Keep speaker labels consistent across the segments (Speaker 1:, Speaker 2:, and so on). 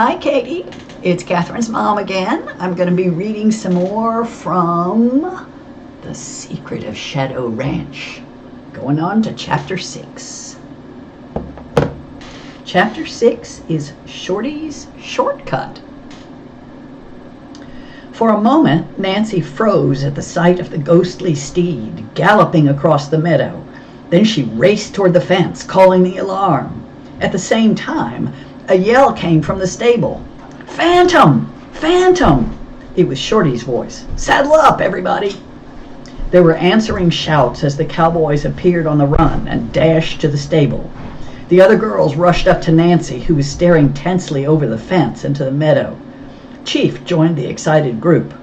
Speaker 1: Hi, Katie. It's Catherine's mom again. I'm going to be reading some more from The Secret of Shadow Ranch. Going on to Chapter 6. Chapter 6 is Shorty's Shortcut. For a moment, Nancy froze at the sight of the ghostly steed galloping across the meadow. Then she raced toward the fence, calling the alarm. At the same time, a yell came from the stable. "Phantom! Phantom!" It was Shorty's voice. "Saddle up, everybody!" There were answering shouts as the cowboys appeared on the run and dashed to the stable. The other girls rushed up to Nancy, who was staring tensely over the fence into the meadow. Chief joined the excited group.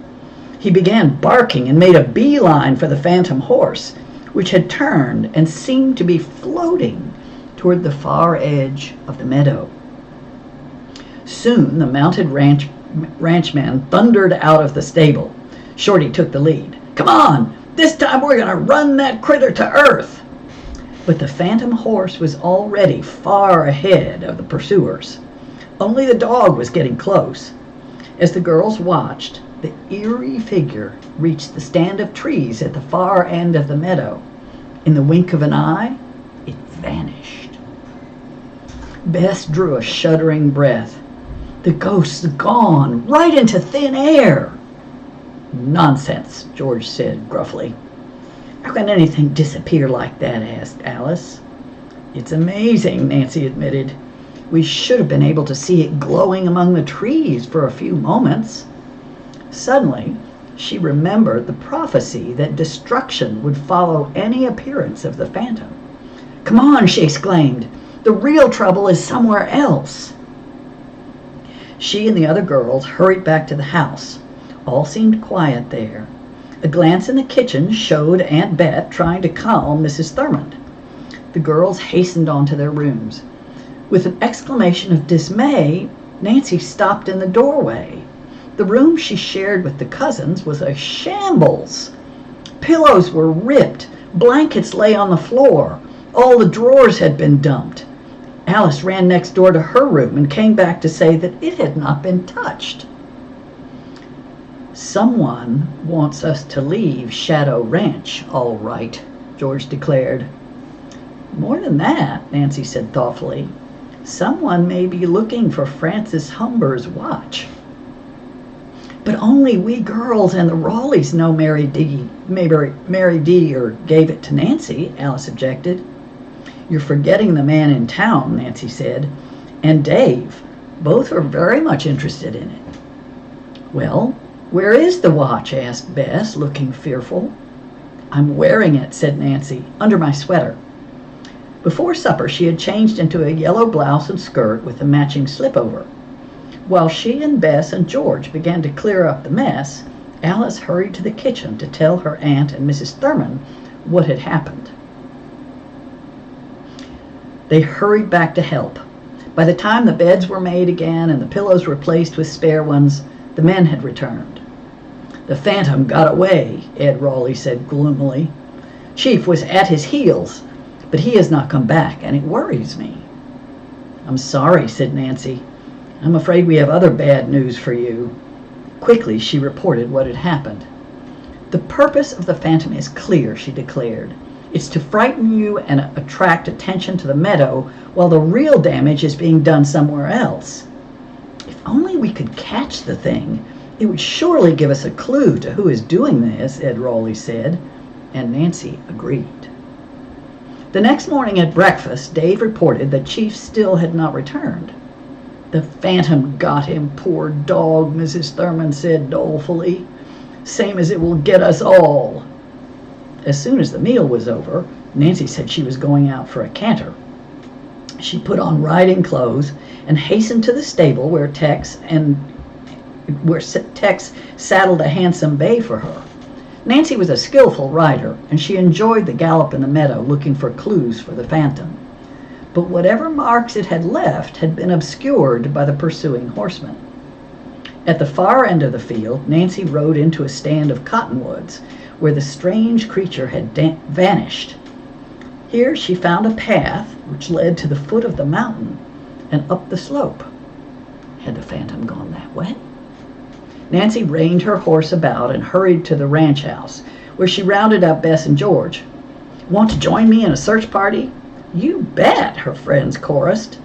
Speaker 1: He began barking and made a beeline for the phantom horse, which had turned and seemed to be floating toward the far edge of the meadow. Soon the mounted ranchman thundered out of the stable. Shorty took the lead. "Come on! This time we're going to run that critter to earth!" But the phantom horse was already far ahead of the pursuers. Only the dog was getting close. As the girls watched, the eerie figure reached the stand of trees at the far end of the meadow. In the wink of an eye, it vanished. Bess drew a shuddering breath. "The ghost's gone, right into thin air." "Nonsense," George said gruffly. "How can anything disappear like that?" asked Alice. "It's amazing," Nancy admitted. "We should have been able to see it glowing among the trees for a few moments." Suddenly, she remembered the prophecy that destruction would follow any appearance of the phantom. "Come on," she exclaimed. "The real trouble is somewhere else." She and the other girls hurried back to the house. All seemed quiet there. A glance in the kitchen showed Aunt Bet trying to calm Mrs. Thurmond. The girls hastened on to their rooms. With an exclamation of dismay, Nancy stopped in the doorway. The room she shared with the cousins was a shambles. Pillows were ripped, blankets lay on the floor, all the drawers had been dumped. Alice ran next door to her room and came back to say that it had not been touched. "Someone wants us to leave Shadow Ranch, all right," George declared. "More than that," Nancy said thoughtfully. "Someone may be looking for Francis Humber's watch." "But only we girls and the Rawleys know Mary Dee gave it to Nancy," Alice objected. "You're forgetting the man in town," Nancy said, "and Dave. Both are very much interested in it." "Well, where is the watch?" asked Bess, looking fearful. "I'm wearing it," said Nancy, "under my sweater." Before supper she had changed into a yellow blouse and skirt with a matching slip-over. While she and Bess and George began to clear up the mess, Alice hurried to the kitchen to tell her aunt and Mrs. Thurmond what had happened. They hurried back to help. By the time the beds were made again and the pillows replaced with spare ones, the men had returned. "The phantom got away," Ed Rawley said gloomily. "Chief was at his heels, but he has not come back, and it worries me." "I'm sorry," said Nancy. "I'm afraid we have other bad news for you." Quickly she reported what had happened. "The purpose of the phantom is clear," she declared. "It's to frighten you and attract attention to the meadow while the real damage is being done somewhere else. If only we could catch the thing, it would surely give us a clue to who is doing this," Ed Rawley said, and Nancy agreed. The next morning at breakfast, Dave reported that Chief still had not returned. "The phantom got him, poor dog," Mrs. Thurmond said dolefully. "Same as it will get us all." As soon as the meal was over, Nancy said she was going out for a canter. She put on riding clothes and hastened to the stable where Tex saddled a handsome bay for her. Nancy was a skillful rider, and she enjoyed the gallop in the meadow looking for clues for the phantom. But whatever marks it had left had been obscured by the pursuing horsemen. At the far end of the field, Nancy rode into a stand of cottonwoods where the strange creature had vanished. Here she found a path which led to the foot of the mountain and up the slope. Had the phantom gone that way? Nancy reined her horse about and hurried to the ranch house, where she rounded up Bess and George. "Want to join me in a search party?" "You bet," her friends chorused.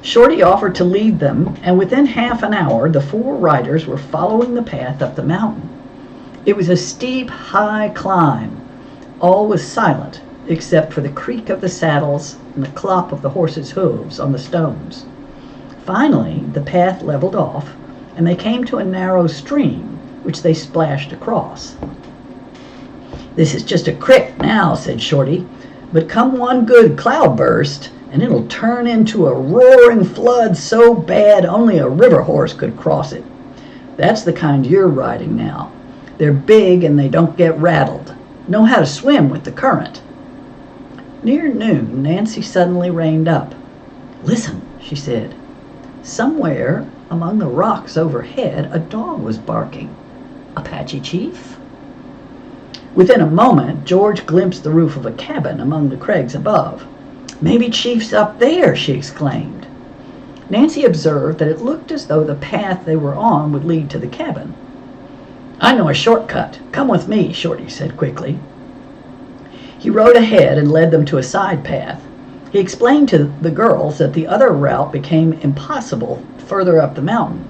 Speaker 1: Shorty offered to lead them, and within half an hour the 4 riders were following the path up the mountain. It was a steep, high climb. All was silent, except for the creak of the saddles and the clop of the horses' hooves on the stones. Finally, the path leveled off, and they came to a narrow stream, which they splashed across. "This is just a crick now," said Shorty, "but come one good cloudburst, and it'll turn into a roaring flood so bad only a river horse could cross it. That's the kind you're riding now. They're big and they don't get rattled. Know how to swim with the current." Near noon, Nancy suddenly reined up. "Listen," she said. Somewhere among the rocks overhead, a dog was barking. Apache Chief? Within a moment, George glimpsed the roof of a cabin among the crags above. "Maybe Chief's up there," she exclaimed. Nancy observed that it looked as though the path they were on would lead to the cabin. "I know a shortcut. Come with me," Shorty said quickly. He rode ahead and led them to a side path. He explained to the girls that the other route became impossible further up the mountain.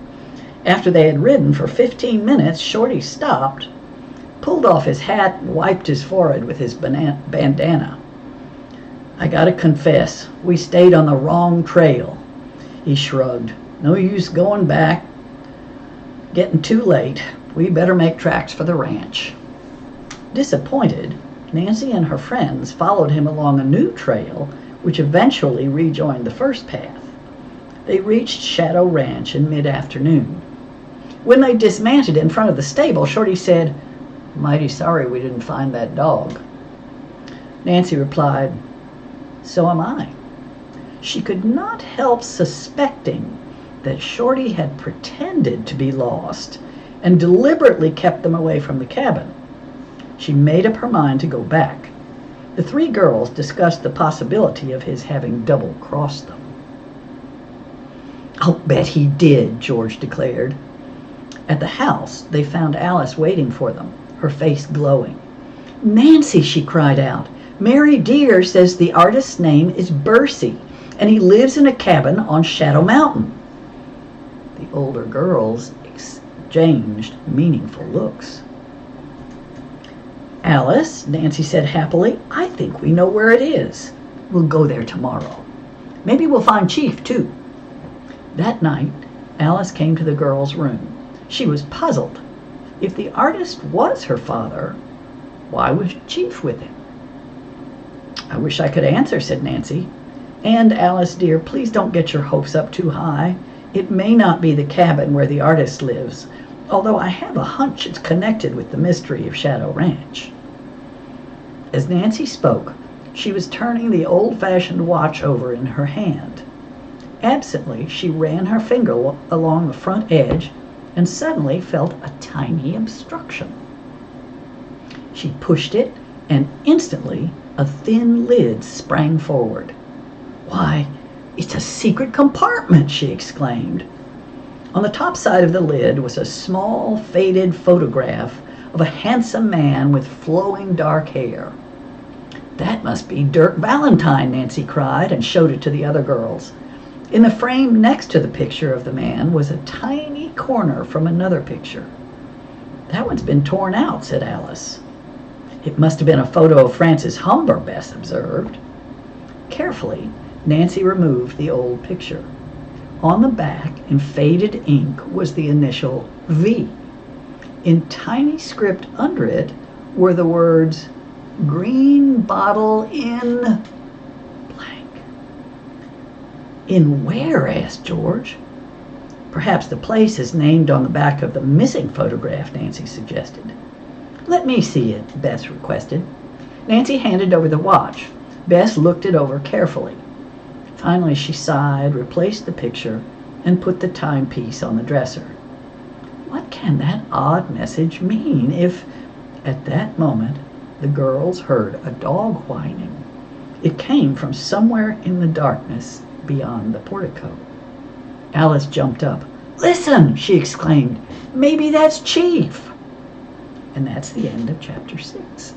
Speaker 1: After they had ridden for 15 minutes, Shorty stopped, pulled off his hat, and wiped his forehead with his bandana. "I gotta confess, we stayed on the wrong trail." He shrugged. "No use going back. Getting too late. We better make tracks for the ranch." Disappointed, Nancy and her friends followed him along a new trail, which eventually rejoined the first path. They reached Shadow Ranch in mid-afternoon. When they dismounted in front of the stable, Shorty said, "Mighty sorry we didn't find that dog." Nancy replied, "So am I." She could not help suspecting that Shorty had pretended to be lost and deliberately kept them away from the cabin. She made up her mind to go back. The 3 girls discussed the possibility of his having double-crossed them. "I'll bet he did," George declared. At the house, they found Alice waiting for them, her face glowing. "Nancy," she cried out, "Mary Dear says the artist's name is Bercy, and he lives in a cabin on Shadow Mountain." The older girls exchanged meaningful looks. "Alice," Nancy said happily, "I think we know where it is. We'll go there tomorrow. Maybe we'll find Chief, too." That night, Alice came to the girls' room. She was puzzled. If the artist was her father, why was Chief with him? "I wish I could answer," said Nancy. "And, Alice dear, please don't get your hopes up too high. It may not be the cabin where the artist lives, although I have a hunch it's connected with the mystery of Shadow Ranch." As Nancy spoke, she was turning the old-fashioned watch over in her hand. Absently, she ran her finger along the front edge and suddenly felt a tiny obstruction. She pushed it, and instantly a thin lid sprang forward. "Why, it's a secret compartment!" she exclaimed. On the top side of the lid was a small, faded photograph of a handsome man with flowing dark hair. "That must be Dirk Valentine," Nancy cried, and showed it to the other girls. In the frame next to the picture of the man was a tiny corner from another picture. "That one's been torn out," said Alice. "It must have been a photo of Francis Humber," Bess observed. Carefully, Nancy removed the old picture. On the back, in faded ink, was the initial V. In tiny script under it were the words, "Green bottle in blank." "In where?" asked George. "Perhaps the place is named on the back of the missing photograph," Nancy suggested. "Let me see it," Bess requested. Nancy handed over the watch. Bess looked it over carefully. Finally she sighed, replaced the picture, and put the timepiece on the dresser. What can that odd message mean if... At that moment, the girls heard a dog whining. It came from somewhere in the darkness beyond the portico. Alice jumped up. "Listen!" she exclaimed. "Maybe that's Chief." And that's the end of chapter 6.